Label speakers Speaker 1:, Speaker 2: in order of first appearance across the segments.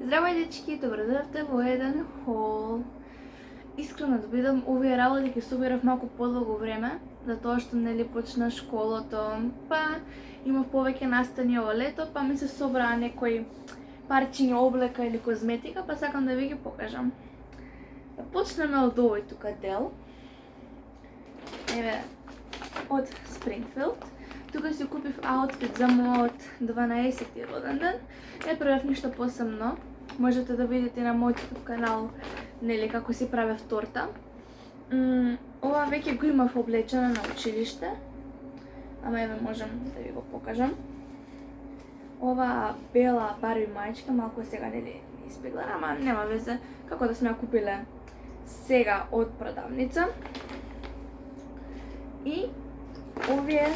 Speaker 1: Здравај дечки, добро дојдовте во еден хол. Искрено да бидам, овие работи ќе собирав малку подолго време, затоа што нели почна школото, па имав повеќе настани ово лето, па ми се собраа некои парчиња облека или козметика, па сакам да ви ги покажам. Да почнеме од овој тука дел. Еве, од Springfield. Тука си купив аутфит за мојот 12-ти роден ден. Не правев ништо посебно. Можете да видите на мојот YouTube канал, нели, како си правев торта. Ова веќе го имав облечено на училиште. Ама еве можам да ви го покажам. Ова бела Барби мајчка, малку сега нели испеглена, ама нема везе, како да сме ја купиле сега од продавница. И овие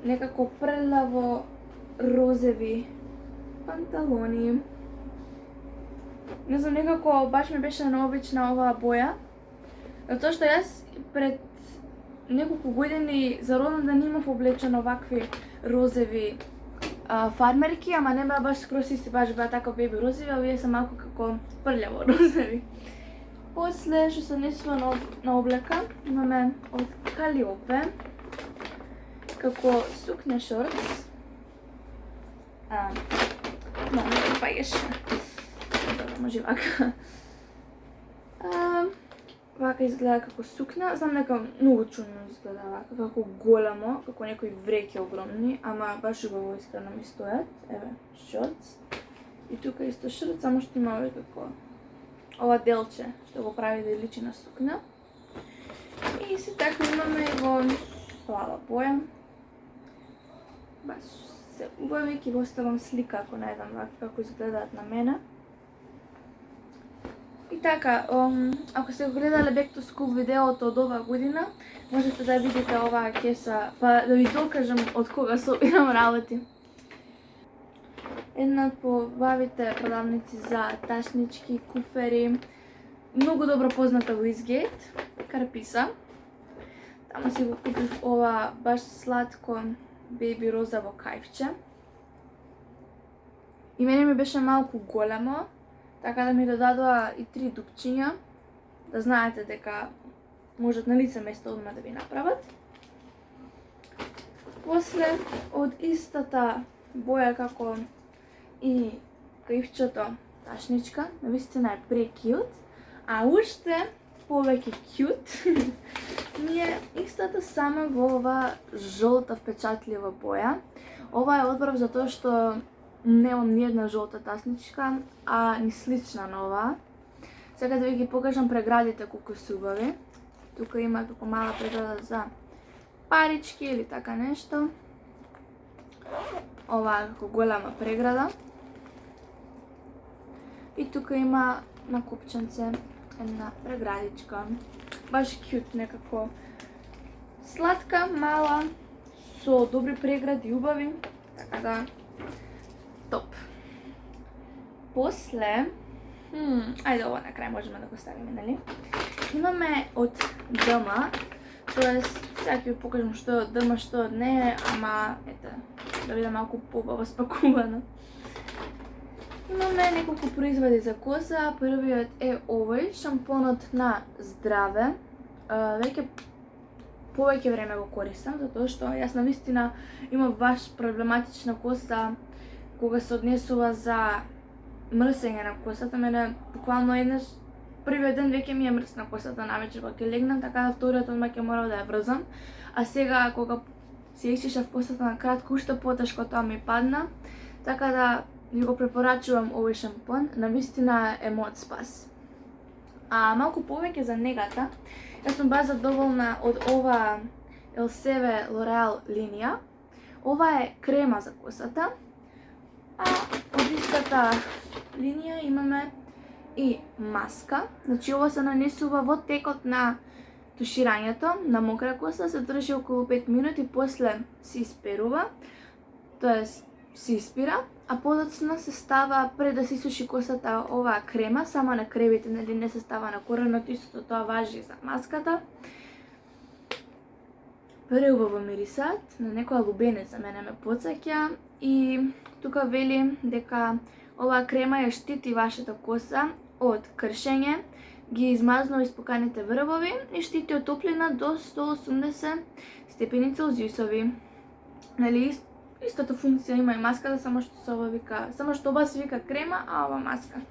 Speaker 1: некако прелаво розеви панталони. Не знам, некако баш ми беше необична оваа боја, затоа што јас пред неколку години за роден ден имав облечено вакви розеви фармерки, ама не беа баш скроз исти, баш беа така беби розеви, а овие се малку како прљаво розеви. После што се однесува на облека, имаме од Калиопе како сукне шортс. Не паѓаш. Добро, може вака. Вака изгледа како сукна. Знам дека многу чудно изгледа вака, како големо, како некои вреќи огромни, ама баш убаво искрено ми стојат. Еве, шортс. И тука исто шорт, само што има овој како ова делче што го прави да личи на сукна. И се така имаме и во плава боја. Баш се убави, ќе го оставам слика ако најдам вака како изгледаат на мене. И така, ако сте го гледале Back to School видеото од оваа година, можете да видите оваа кеса, па да ви докажам од кога собирам работи. Една од побавите продавници за ташнички, куфери, многу добро позната во Eastgate, Карписа. Таму си го купив ова баш сладко беби розово кајфче. И мене ми беше малку големо, така да ми додадоа и 3 дупчиња, да знаете дека можат на лице место одма да ви направат. После од истата боја како и кајфчето ташничка, навистина е прекјут, а уште повеќе кјут ми е истата сама во ова жолта впечатлива боја. Ова е одбрав затоа што немам ни една жолта тасничка, а ни слична на оваа. Сега да ви ги покажам преградите колку се убави. Тука има како мала преграда за парички или така нешто. Ова како голема преграда. И тука има на купченце една преградичка. Баш кјут, некако сладка, мала, со добри прегради, убави, така да топ. После, ајде ова на крај можеме да го ставиме, нели? Имаме од ДМ, тоест сега ќе ви покажам што е од ДМ, што е од не, ама ете, да биде малку побаво спакувано. Имаме неколку производи за коса. Првиот е овој, шампонот на здраве. Веќе повеќе време го користам, затоа што јас навистина имам баш проблематична коса кога се однесува за мрсење на косата. Мене буквално еднаш првиот ден веќе ми е мрсна косата навечер кога ќе легнам, така да вториот одма ќе морам да ја врзам. А сега кога си исчешав косата на кратко, уште потешко тоа ми падна, така да ви го препорачувам овој шампон, навистина е мојот спас. А малку повеќе за негата, јас сум баш задоволна од ова Elseve L'Oreal линија. Ова е крема за косата, а од истата линија имаме и маска. Значи ова се нанесува во текот на туширањето на мокра коса, се држи околу 5 минути, после се исперува, тоест се испира, а подоцна се става пред да се исуши косата оваа крема, само на кревите, нели не се става на коренот, истото тоа важи за маската. Преубаво мирисат, на некоја лубенец за мене ме потсеќа и тука вели дека Оваа крема ја штити вашата коса од кршење, ги измазнува испуканите врвови и штити од топлина до 180 степени Целзиусови. Нели, истата функција има и маската, само што ова се вика крема, а ова маска.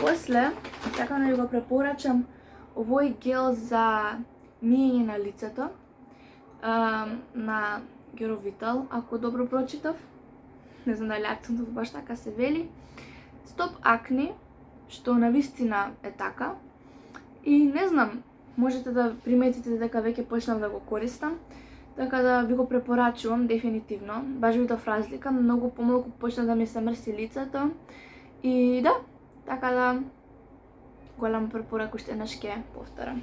Speaker 1: После, сакам да ви го препорачам овој гел за миење на лицето, на Геровитал, ако добро прочитав. Не знам дали акцентот баш така се вели. Стоп акни, што навистина е така. И не знам, можете да приметите дека веќе почнав да го користам, така да ви го препорачувам дефинитивно. Баш видов разлика, многу помалку почна да ми се мрси лицето. И да, така да голема препорака уште еднаш ќе повторам.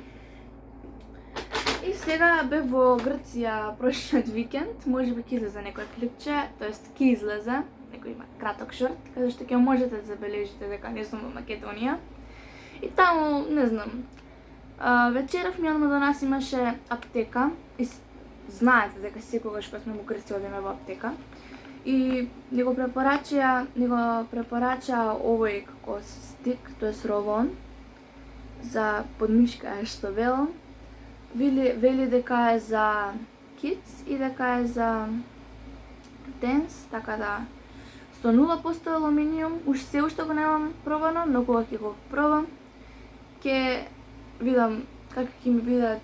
Speaker 1: И сега бев во Грција прошлиот викенд, можеби ќе излезе некој клипче, тоест ќе излезе, некој има краток шорт, каде што ќе можете да забележите дека не сум во Македонија. И таму, не знам, вечерав ми одма до нас имаше аптека, и знаете дека секогаш кога сме во Грција одиме во аптека. И ни го препорача овој како стик, тоест ровон, за подмишка што велам. Вели дека е за kids и дека е за денс, така да 100% алуминиум, се уште го немам пробано, но кога ќе го пробам, ќе видам како ќе ми бидат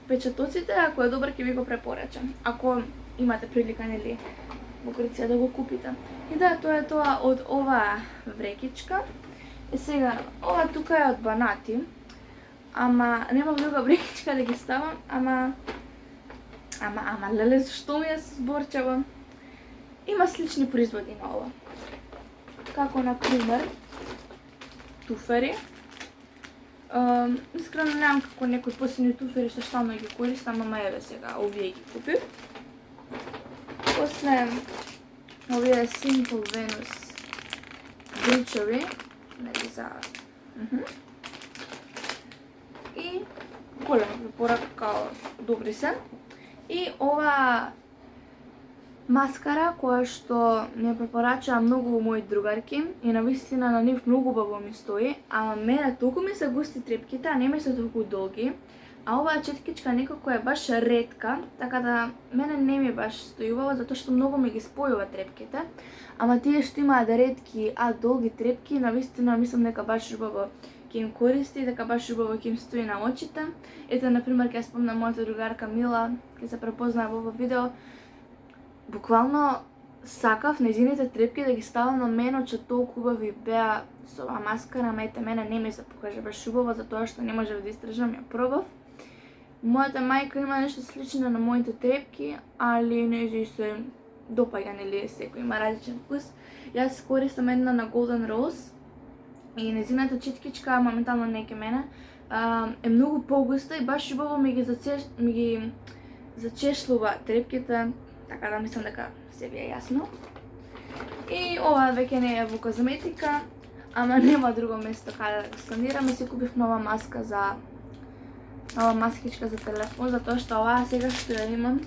Speaker 1: впечатоците, ако е добар ќе ви го препорачам. Ако имате прилика, нели, во Грција да го купите. И да, тоа е тоа од оваа врекичка. И сега, ова тука е од Банати. Ама нема друга брекичка да ги ставам, ама леле, зашто ми е зборчава? Има слични производи на ова. Како, например, туфери. Искрено немам како некои посебни туфери што стално ги користам, ама еве сега, овие ги купив. После, овие Simple Venus бричови, нели за... И голема препорака, добри се. И ова маскара која што ми препорачаа многу мои другарки и навистина на нив многу убаво ми стои, ама мене толку ми се густи трепките, а не ми се толку долги. А оваа четкичка некако е баш ретка, така да мене не ми баш стои убаво, затоа што многу ми ги спојува трепките. Ама тие што имаат ретки, а долги трепки, навистина мислам дека баш убаво ќе им користи, дека баш убаво ќе им стои на очите. Ете, например, ќе спомнам мојата другарка Мила, ќе се препознае во ова видео. Буквално сакав нејзините трепки да ги ставам на мене, че толку убави беа со оваа маскара, ама ете, мене не ми се покаже баш убаво, затоа што не можев да истражам, ја пробав. Мојата мајка има нешто слично на моите трепки, али нејзи се допаѓа, нели, секој има различен вкус. Јас користам една на Golden Rose и нејзината четкичка моментално не ке мене е многу погуста и баш убаво ми ги зачешлува трепките, така да мислам дека се ви е јасно. И ова веќе не е во козметика, ама нема друго место каде да го сканираме. Си купив нова маскичка за телефон, затоа што оваа сега што ја имам,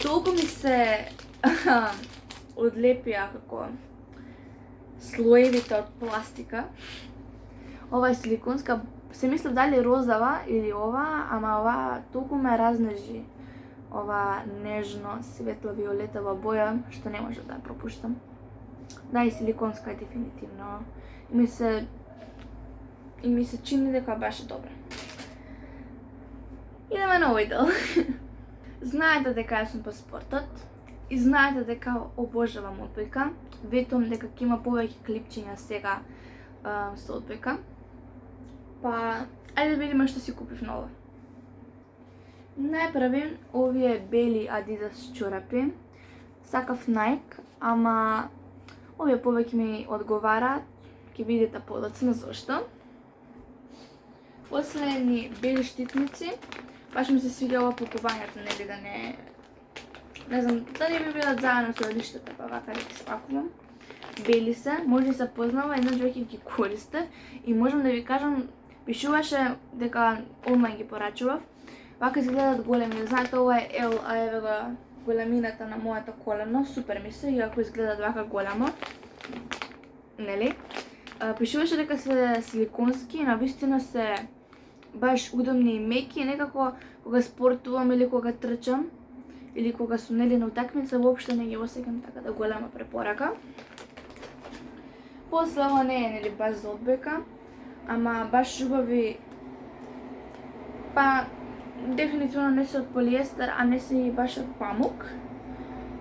Speaker 1: толку ми се одлепија како слоевите од пластика. Ова е силиконска, се мислев дали розова или ова, ама ова толку ме разнежи. Ова нежно светло-виолетова боја, што не можев да ја пропуштам. Да, и силиконска е дефинитивно. И ми се чини дека беше добра. Идеме на овој дел. Знаете дека јас сум по спортот и знаете дека обожавам одбојка. Ветувам дека ќе има повеќе клипчиња сега со одбојка. Па, ајде да видиме што си купив ново. Најпрви овие бели Adidas чорапи. Сакав Nike, ама овие повеќе ми одговараат. Ќе видите подоцна зошто. После ни бели штитници. Баш ми се свиѓа ова пакувањето, нели да не знам, да не би бидат заедно со лиштата, па вака да ги спакувам. Бели се, може да се познава, еднаш веќе ги користев и можам да ви кажам, пишуваше дека онлайн ги порачував. Вака изгледат големи, знаете ова е L, а еве го големината на моето колено, супер ми се, иако изгледат вака големо. нели? Пишуваше дека се силиконски и навистина се баш удобни и меки, некако кога спортувам или кога трчам или кога сум нели на утакмица, воопшто не ги осеќам така да голема препорака. После ова не е нели баш за одбојка, ама баш убави, па дефинитивно не се од полиестер, а не се и баш од памук.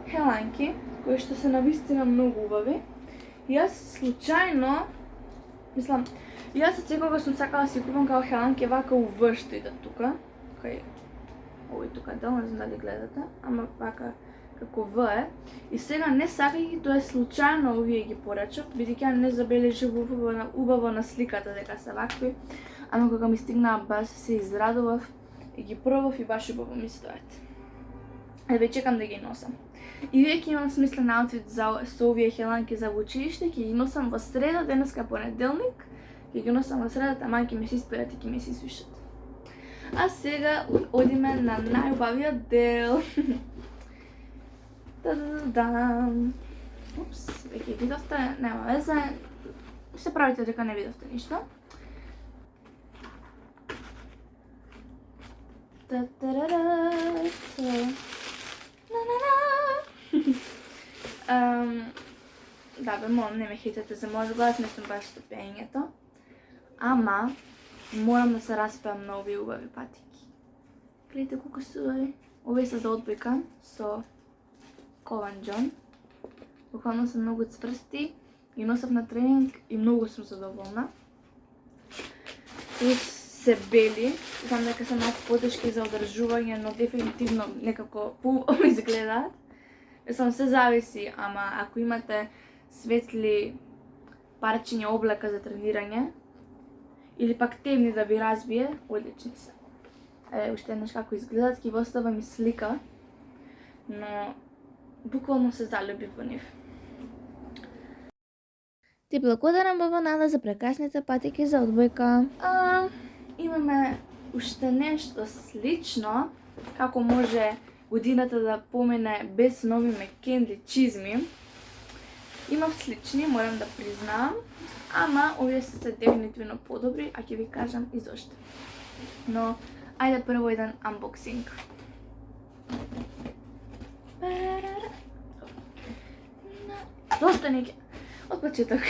Speaker 1: Хеланки, кои што се навистина многу убави. Јас случајно, мислам, јас од секога сум сакала да си купам као хеланки вака увр што идат тука, кај овој тука дел, не знам дали гледате, ама вака како В е. И сега не сакајќи тоа случајно овие ги порачав, бидејќи ја не забележив убаво на сликата дека се вакви, ама кога ми стигнаа баш се израдував и ги пробав и баш убаво ми стоят. Еве чекам да ги носам. И веќе имам смислен аутфит со овие хеланки за во училиште, ќе ги носам во среда, денеска понеделник, ќе ги носам во среда, таман ќе ми се исперат и ќе ми се свишат. А сега одиме на најубавиот дел. Та-да-да-дам. Упс, веќе видовте, нема везе. Се правите дека не видовте ништо. Да бе, молам, не ме хитете за мојот глас, не сум баш со пеењето. Ама, морам да се распеам на овие убави патики. Гледайте колку се убави. Овие се за одбојка со Кован Џон. Буквално се многу цврсти, ги носав на тренинг и многу сум задоволна. И се бели, знам дека се малку потешки за одржување, но дефинитивно некако поубаво изгледаат. Сам се зависи, ама ако имате светли парчиња облека за тренирање, или пак темни да ви разбие, одлични се. Уште еднаш како изгледаат, ќе ви оставам и слика, но буквално се залюбив во нив. Ти благодарам, баба Нада, за прекрасните патики за одбојка. Имаме уште нешто слично, како може годината да помине без нови Мекенли чизми. Имав слични, морам да признаам, ама овие се дефинитивно подобри, а ќе ви кажам и зошто. Но, ајде прво еден анбоксинг. Зошто не ќе? Од почеток.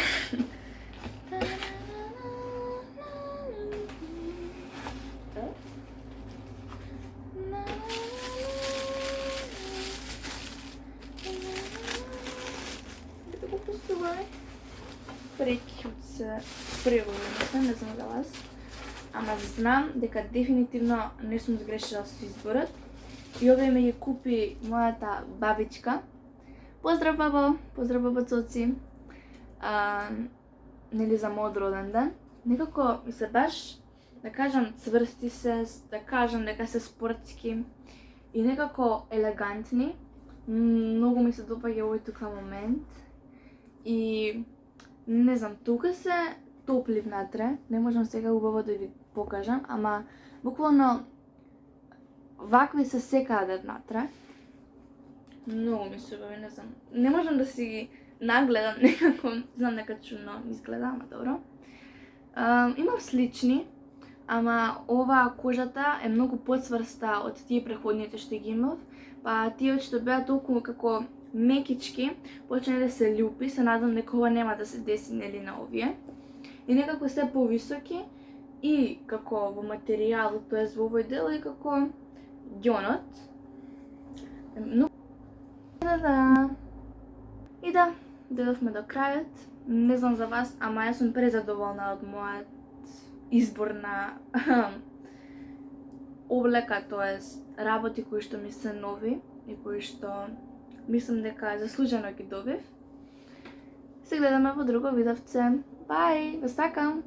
Speaker 1: Прекјут се преволно, не знам за вас, ама знам дека дефинитивно не сум сгрешила со изборот и овие ме ги купи мојата бабичка. Поздрав баба Цоци, нели за мојот роден ден. Некако ми се баш, да кажам, цврсти се, да кажам дека се спортски и некако елегантни. Многу ми се допаѓа овој тука момент и не знам, тука се топли внатре, не можам сега убаво да ви покажам, ама буквално вакви се секаде внатре. Многу ми се убави, не знам. Не можам да си ги нагледам некако, знам дека чудно изгледа, ама добро. Имам слични, ама ова кожата е многу поцврста од тие преходните што ги имав, па тие што беа толку како мекички, почне да се љупи, се надам дека ова нема да се деси нели на овие. И некако се повисоки и како во материјалот, тоест во овој дел и како ѓонот. И да, додовме до крајот. Не знам за вас, ама јас сум презадоволна од мојот избор на облека, тоест работи кои што ми се нови и кои што мислам дека заслужено ги добив. Се гледаме во друго видовце. Бај, ве сакам!